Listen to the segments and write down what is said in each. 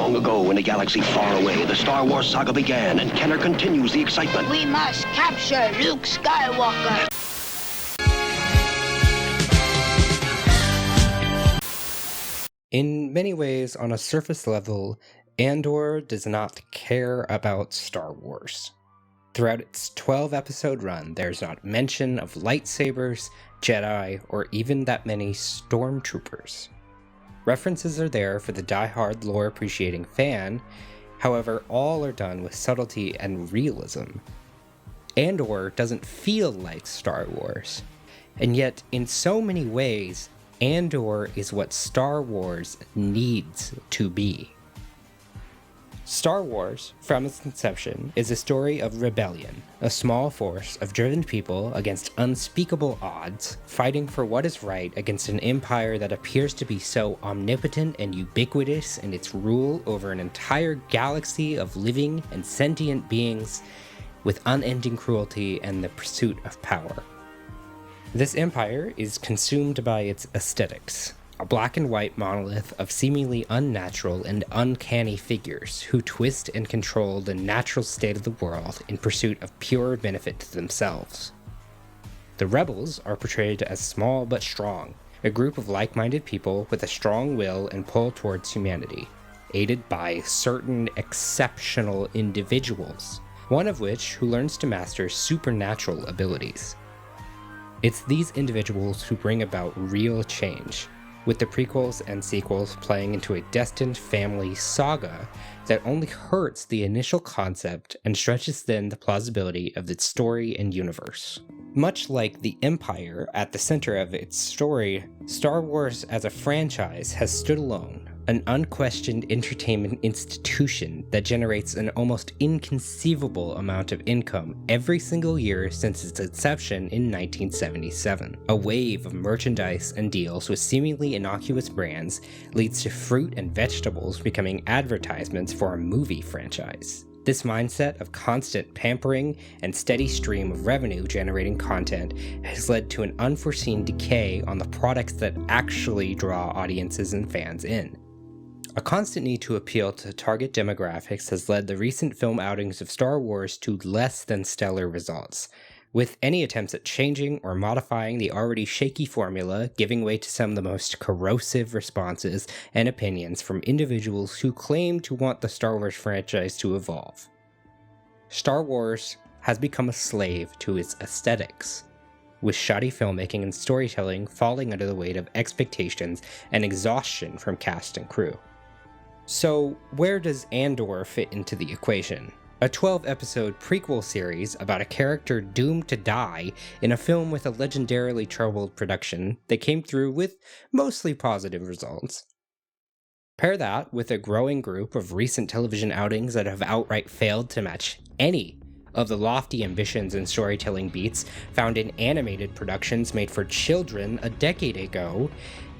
Long ago, in a galaxy far away, the Star Wars saga began, and Kenner continues the excitement. We must capture Luke Skywalker. In many ways, on a surface level, Andor does not care about Star Wars. Throughout its 12-episode run, there's not mention of lightsabers, Jedi, or even that many stormtroopers. References are there for the die-hard lore-appreciating fan, however, all are done with subtlety and realism. Andor doesn't feel like Star Wars, and yet, in so many ways, Andor is what Star Wars needs to be. Star Wars, from its inception, is a story of rebellion, a small force of driven people against unspeakable odds, fighting for what is right against an empire that appears to be so omnipotent and ubiquitous in its rule over an entire galaxy of living and sentient beings with unending cruelty and the pursuit of power. This empire is consumed by its aesthetics, a black and white monolith of seemingly unnatural and uncanny figures who twist and control the natural state of the world in pursuit of pure benefit to themselves. The rebels are portrayed as small but strong, a group of like-minded people with a strong will and pull towards humanity, aided by certain exceptional individuals, one of which who learns to master supernatural abilities. It's these individuals who bring about real change, with the prequels and sequels playing into a destined family saga that only hurts the initial concept and stretches thin the plausibility of its story and universe. Much like the Empire at the center of its story, Star Wars as a franchise has stood alone, an unquestioned entertainment institution that generates an almost inconceivable amount of income every single year since its inception in 1977. A wave of merchandise and deals with seemingly innocuous brands leads to fruit and vegetables becoming advertisements for a movie franchise. This mindset of constant pampering and steady stream of revenue-generating content has led to an unforeseen decay on the products that actually draw audiences and fans in. A constant need to appeal to target demographics has led the recent film outings of Star Wars to less than stellar results, with any attempts at changing or modifying the already shaky formula giving way to some of the most corrosive responses and opinions from individuals who claim to want the Star Wars franchise to evolve. Star Wars has become a slave to its aesthetics, with shoddy filmmaking and storytelling falling under the weight of expectations and exhaustion from cast and crew. So, where does Andor fit into the equation? A 12-episode prequel series about a character doomed to die in a film with a legendarily troubled production that came through with mostly positive results. Pair that with a growing group of recent television outings that have outright failed to match any of the lofty ambitions and storytelling beats found in animated productions made for children a decade ago,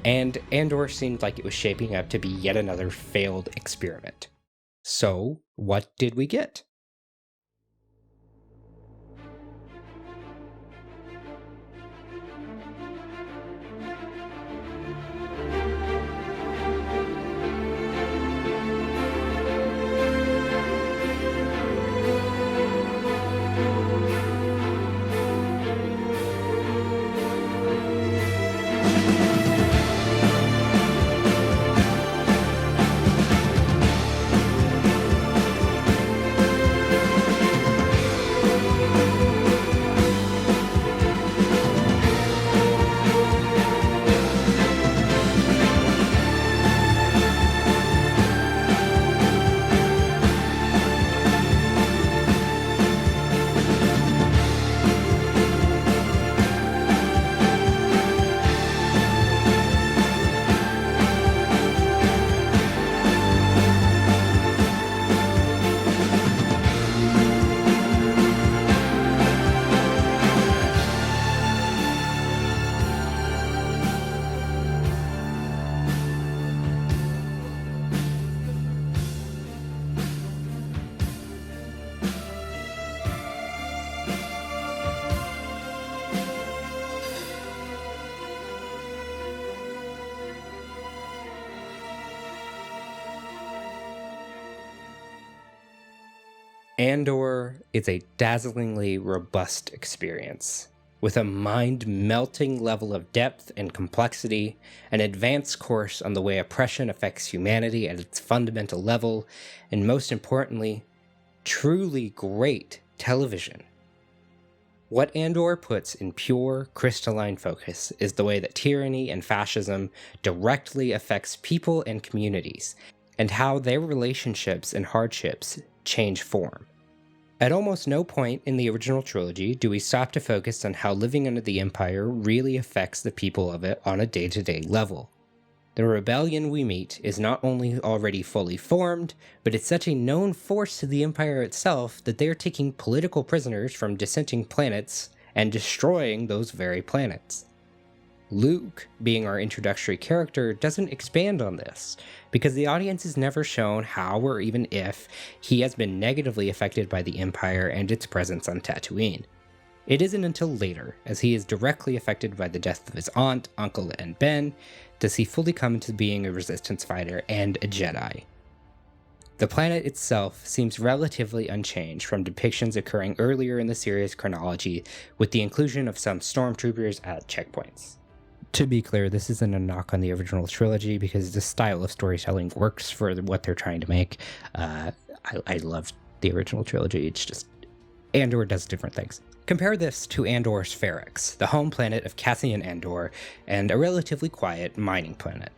and Andor seemed like it was shaping up to be yet another failed experiment. So, what did we get? Andor is a dazzlingly robust experience, with a mind-melting level of depth and complexity, an advanced course on the way oppression affects humanity at its fundamental level, and most importantly, truly great television. What Andor puts in pure, crystalline focus is the way that tyranny and fascism directly affects people and communities, and how their relationships and hardships change form. At almost no point in the original trilogy do we stop to focus on how living under the Empire really affects the people of it on a day-to-day level. The rebellion we meet is not only already fully formed, but it's such a known force to the Empire itself that they are taking political prisoners from dissenting planets and destroying those very planets. Luke, being our introductory character, doesn't expand on this, because the audience is never shown how or even if he has been negatively affected by the Empire and its presence on Tatooine. It isn't until later, as he is directly affected by the death of his aunt, uncle, and Ben, does he fully come into being a Resistance fighter and a Jedi. The planet itself seems relatively unchanged from depictions occurring earlier in the series' chronology, with the inclusion of some stormtroopers at checkpoints. To be clear, this isn't a knock on the original trilogy, because the style of storytelling works for what they're trying to make. I love the original trilogy, it's just Andor does different things. Compare this to Andor's Ferrix, the home planet of Cassian Andor, and a relatively quiet mining planet.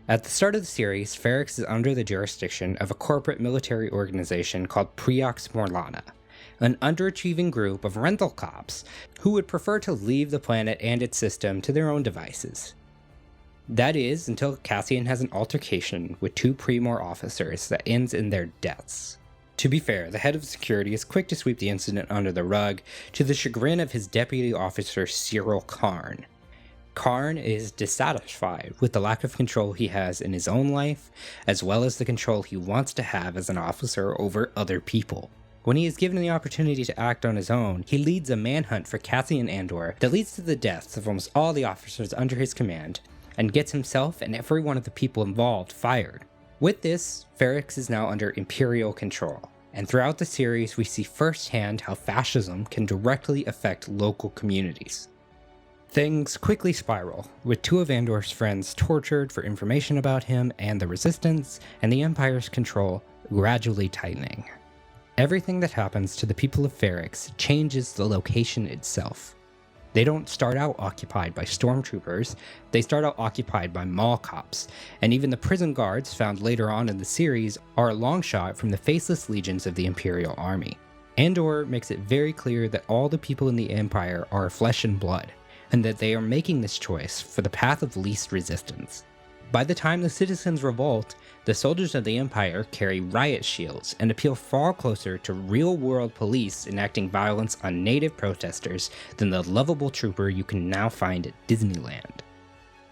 At the start of the series, Ferrix is under the jurisdiction of a corporate military organization called Preox Morlana, an underachieving group of rental cops who would prefer to leave the planet and its system to their own devices. That is, until Cassian has an altercation with two Pre-Mor officers that ends in their deaths. To be fair, the head of security is quick to sweep the incident under the rug, to the chagrin of his deputy officer Cyril Karn. Karn is dissatisfied with the lack of control he has in his own life, as well as the control he wants to have as an officer over other people. When he is given the opportunity to act on his own, he leads a manhunt for Cassian Andor that leads to the deaths of almost all the officers under his command, and gets himself and every one of the people involved fired. With this, Ferrix is now under Imperial control, and throughout the series we see firsthand how fascism can directly affect local communities. Things quickly spiral, with two of Andor's friends tortured for information about him and the Resistance, and the Empire's control gradually tightening. Everything that happens to the people of Ferrix changes the location itself. They don't start out occupied by stormtroopers, they start out occupied by mall cops, and even the prison guards found later on in the series are a long shot from the faceless legions of the Imperial Army. Andor makes it very clear that all the people in the Empire are flesh and blood, and that they are making this choice for the path of least resistance. By the time the citizens revolt, the soldiers of the Empire carry riot shields and appeal far closer to real-world police enacting violence on native protesters than the lovable trooper you can now find at Disneyland.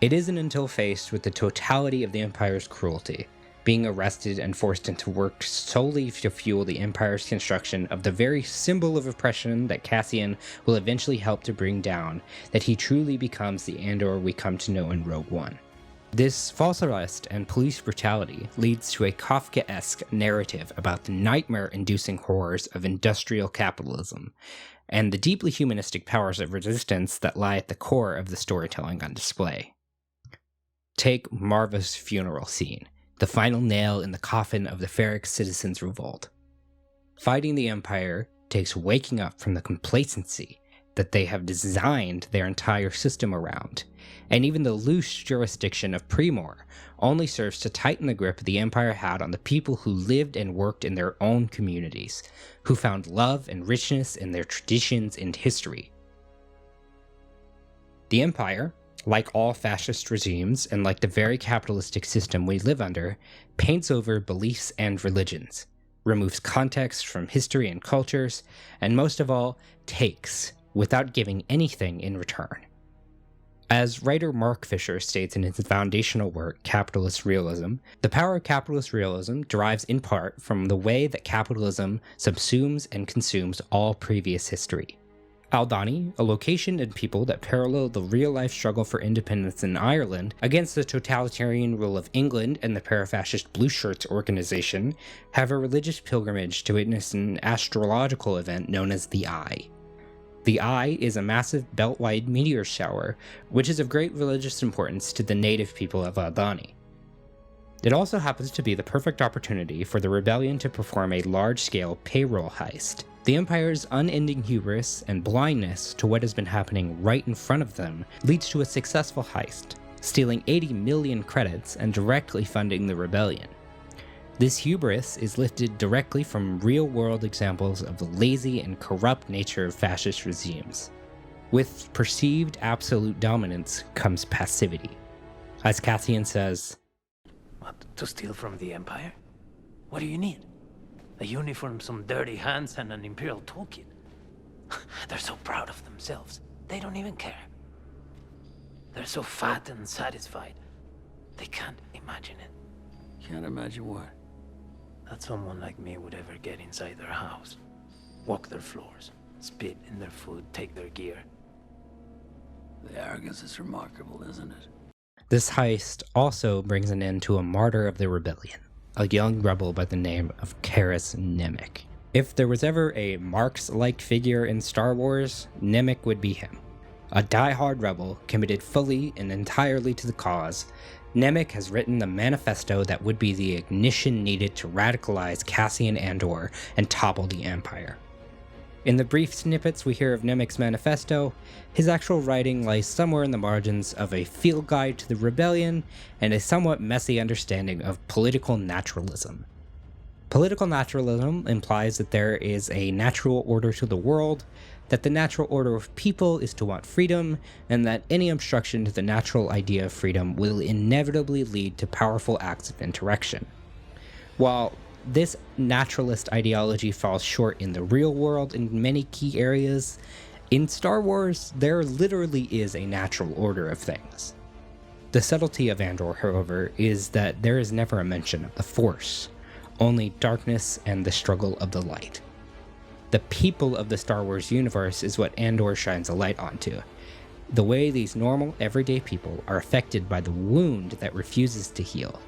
It isn't until faced with the totality of the Empire's cruelty, being arrested and forced into work solely to fuel the Empire's construction of the very symbol of oppression that Cassian will eventually help to bring down, that he truly becomes the Andor we come to know in Rogue One. This false arrest and police brutality leads to a Kafkaesque narrative about the nightmare-inducing horrors of industrial capitalism, and the deeply humanistic powers of resistance that lie at the core of the storytelling on display. Take Marva's funeral scene, the final nail in the coffin of the Ferrix citizens' revolt. Fighting the Empire takes waking up from the complacency that they have designed their entire system around, and even the loose jurisdiction of Pre-Mor only serves to tighten the grip the Empire had on the people who lived and worked in their own communities, who found love and richness in their traditions and history. The Empire, like all fascist regimes and like the very capitalistic system we live under, paints over beliefs and religions, removes context from history and cultures, and most of all, takes without giving anything in return. As writer Mark Fisher states in his foundational work, Capitalist Realism, the power of capitalist realism derives in part from the way that capitalism subsumes and consumes all previous history. Aldhani, a location and people that parallel the real-life struggle for independence in Ireland against the totalitarian rule of England and the para-fascist Blue Shirts organization, have a religious pilgrimage to witness an astrological event known as the Eye. The Eye is a massive belt-wide meteor shower, which is of great religious importance to the native people of Aldhani. It also happens to be the perfect opportunity for the rebellion to perform a large-scale payroll heist. The Empire's unending hubris and blindness to what has been happening right in front of them leads to a successful heist, stealing 80 million credits and directly funding the rebellion. This hubris is lifted directly from real-world examples of the lazy and corrupt nature of fascist regimes. With perceived absolute dominance comes passivity. As Cassian says, "What, to steal from the Empire? What do you need? A uniform, some dirty hands, and an Imperial toolkit. They're so proud of themselves, they don't even care. They're so fat and satisfied, they can't imagine it. Can't imagine what? That someone like me would ever get inside their house, walk their floors, spit in their food, take their gear." The arrogance is remarkable, isn't it? This heist also brings an end to a martyr of the rebellion, a young rebel by the name of Karis Nemik. If there was ever a Marx-like figure in Star Wars, Nemik would be him. A die-hard rebel committed fully and entirely to the cause, Nemik has written the manifesto that would be the ignition needed to radicalize Cassian Andor and topple the Empire. In the brief snippets we hear of Nemik's manifesto, his actual writing lies somewhere in the margins of a field guide to the rebellion and a somewhat messy understanding of political naturalism. Political naturalism implies that there is a natural order to the world, that the natural order of people is to want freedom, and that any obstruction to the natural idea of freedom will inevitably lead to powerful acts of insurrection. While this naturalist ideology falls short in the real world in many key areas, in Star Wars, there literally is a natural order of things. The subtlety of Andor, however, is that there is never a mention of the Force, only darkness and the struggle of the light. The people of the Star Wars universe is what Andor shines a light onto. The way these normal, everyday people are affected by the wound that refuses to heal.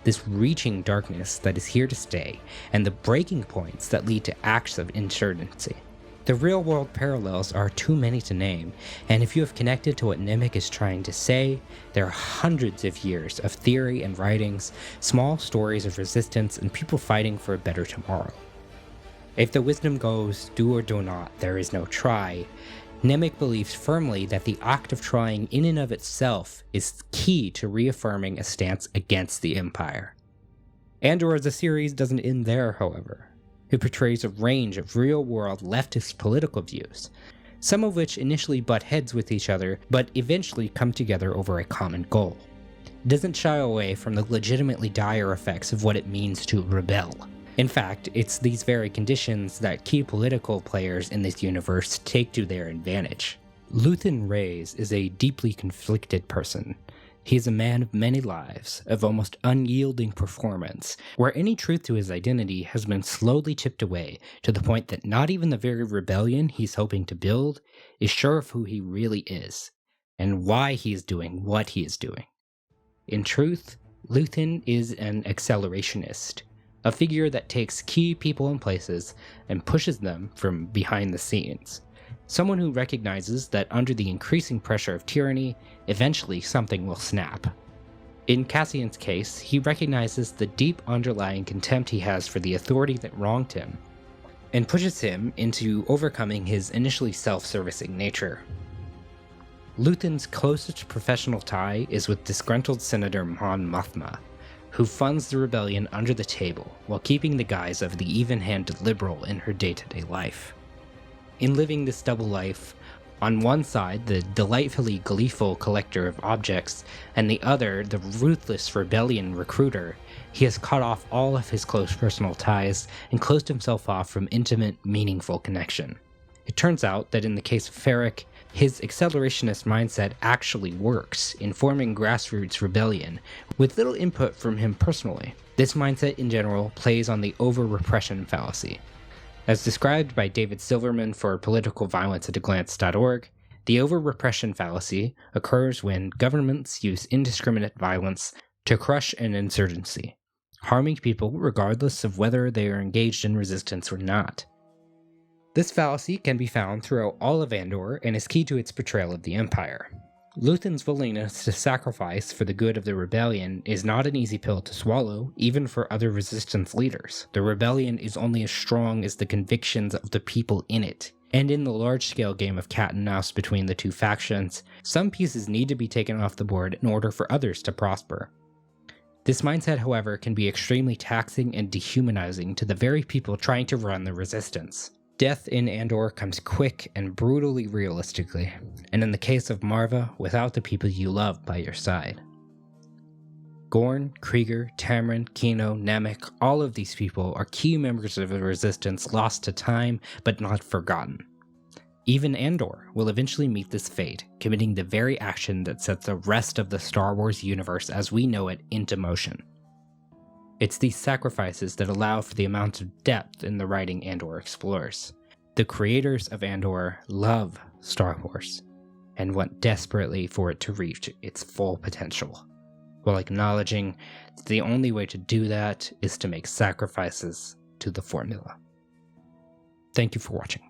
This reaching darkness that is here to stay, and the breaking points that lead to acts of insurgency. The real-world parallels are too many to name, and if you have connected to what Nemik is trying to say, there are hundreds of years of theory and writings, small stories of resistance, and people fighting for a better tomorrow. If the wisdom goes, do or do not, there is no try, Nemik believes firmly that the act of trying in and of itself is key to reaffirming a stance against the Empire. Andor as a series doesn't end there, however. It portrays a range of real-world leftist political views, some of which initially butt heads with each other, but eventually come together over a common goal. It doesn't shy away from the legitimately dire effects of what it means to rebel. In fact, it's these very conditions that key political players in this universe take to their advantage. Luthen Reyes is a deeply conflicted person. He is a man of many lives, of almost unyielding performance, where any truth to his identity has been slowly chipped away to the point that not even the very rebellion he's hoping to build is sure of who he really is, and why he is doing what he is doing. In truth, Luthen is an accelerationist, a figure that takes key people and places and pushes them from behind the scenes. Someone who recognizes that under the increasing pressure of tyranny, eventually something will snap. In Cassian's case, he recognizes the deep underlying contempt he has for the authority that wronged him, and pushes him into overcoming his initially self-servicing nature. Luthen's closest professional tie is with disgruntled Senator Mon Mothma, who funds the rebellion under the table while keeping the guise of the even-handed liberal in her day-to-day life. In living this double life, on one side the delightfully gleeful collector of objects, and the other the ruthless rebellion recruiter, he has cut off all of his close personal ties and closed himself off from intimate, meaningful connection. It turns out that in the case of Ferric, his accelerationist mindset actually works in forming grassroots rebellion, with little input from him personally. This mindset in general plays on the over-repression fallacy. As described by David Silverman for politicalviolenceataglance.org, the over-repression fallacy occurs when governments use indiscriminate violence to crush an insurgency, harming people regardless of whether they are engaged in resistance or not. This fallacy can be found throughout all of Andor and is key to its portrayal of the Empire. Luthen's willingness to sacrifice for the good of the rebellion is not an easy pill to swallow, even for other resistance leaders. The rebellion is only as strong as the convictions of the people in it. And in the large-scale game of cat and mouse between the two factions, some pieces need to be taken off the board in order for others to prosper. This mindset, however, can be extremely taxing and dehumanizing to the very people trying to run the resistance. Death in Andor comes quick and brutally realistically, and in the case of Marva, without the people you love by your side. Gorn, Krieger, Tamron, Kino, Namek, all of these people are key members of the resistance lost to time but not forgotten. Even Andor will eventually meet this fate, committing the very action that sets the rest of the Star Wars universe as we know it into motion. It's these sacrifices that allow for the amount of depth in the writing Andor explores. The creators of Andor love Star Wars and want desperately for it to reach its full potential, while acknowledging that the only way to do that is to make sacrifices to the formula. Thank you for watching.